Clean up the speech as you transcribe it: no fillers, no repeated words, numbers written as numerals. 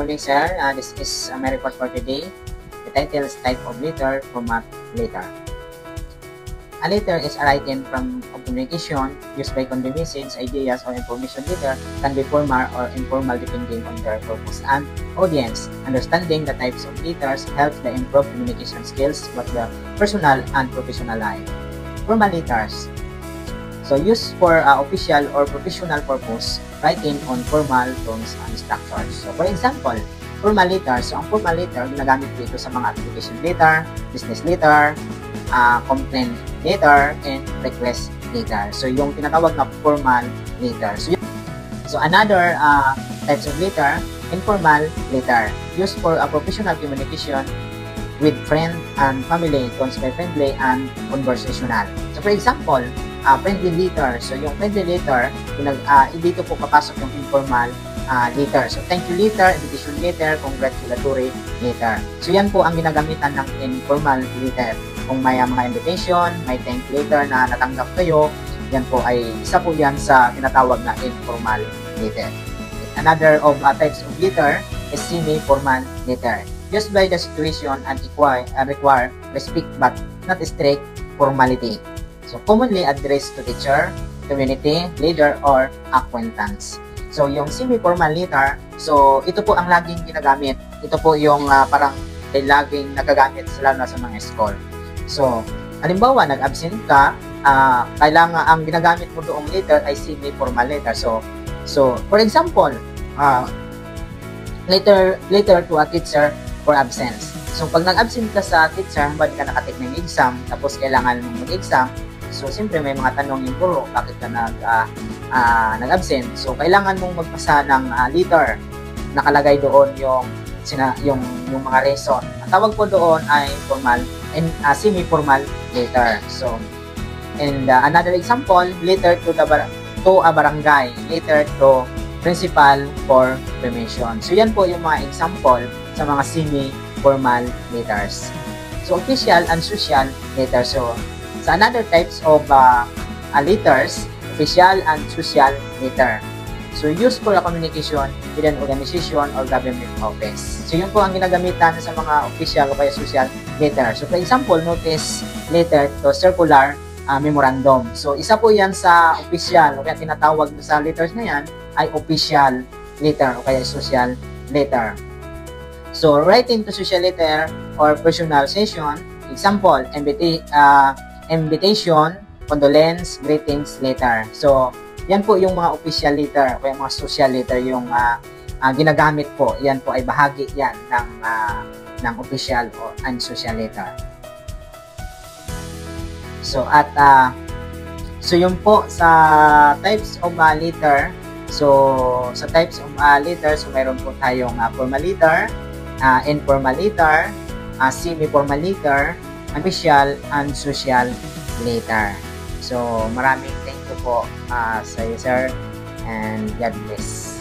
morning, sir. This is my report for today. The title is Type of Letter, Format Letter. A letter is a written from of communication used by convey message, ideas, or information. Letter can be formal or informal depending on their purpose and audience. Understanding the types of letters helps to improve communication skills both the personal and professional life. Formal letters. So used for official or professional purpose, writing on formal tones and structures. So for example, formal letters. So ang formal letter, ginagamit ko ito sa mga application letter, business letter, complaint letter, and request letter. So yung tinatawag na formal letter. So another types of letter, informal letter, used for a professional communication with friend and family, tones by friendly and conversational. So for example, friendly letter. So yung friendly letter, dito po papasok yung informal letter. So thank you letter, invitation letter, congratulatory letter. So yan po ang ginagamitan ng informal letter. Kung may mga invitation, may thank you letter na natanggap kayo, yan po ay isa po yan sa tinatawag na informal letter. Another of types of letter is semi-formal letter, used by the situation and require respect but not strict formality. So commonly addressed to teacher, community, leader, or acquaintance. So yung semi-formal letter, so ito po ang laging ginagamit. Ito po yung parang laging nagagamit lalo na sa mga school. So, halimbawa, nag-absent ka, kailangan ang ginagamit mo doong letter ay semi-formal letter. So for example, letter to a teacher for absence. So, pag nag-absent ka sa teacher, ba't ka nakatik ng exam, tapos kailangan mong mag-exam, so, siyempre may mga tanong yung guro, bakit ka nag-absent. So, kailangan mong magpasa ng letter. Nakalagay doon yung mga reason. Ang tawag po doon ay formal and semi-formal letter. So, and another example, letter to a barangay, letter to principal for permission. So, yan po yung mga example sa mga semi-formal letters. So, official and social letters. So, sa another types of letters, official and social letter. So, used for a communication with an organization or government office. So, yun po ang ginagamitan sa mga official o kaya social letter. So, for example, notice letter to circular memorandum. So, isa po yan sa official o kaya tinatawag sa letters na yan ay official letter o kaya social letter. So, writing to social letter or personal session, example, invitation, condolence, greetings letter. So, yan po yung mga official letter o yung mga social letter yung ginagamit po. Yan po ay bahagi yan ng official and social letter. So, so yun po sa types of letter. So, sa types of letter, so mayroon po tayong formal letter, informal letter, semi-formal letter, official and social letter. So, maraming thank you po sa iyo, sir, and God bless.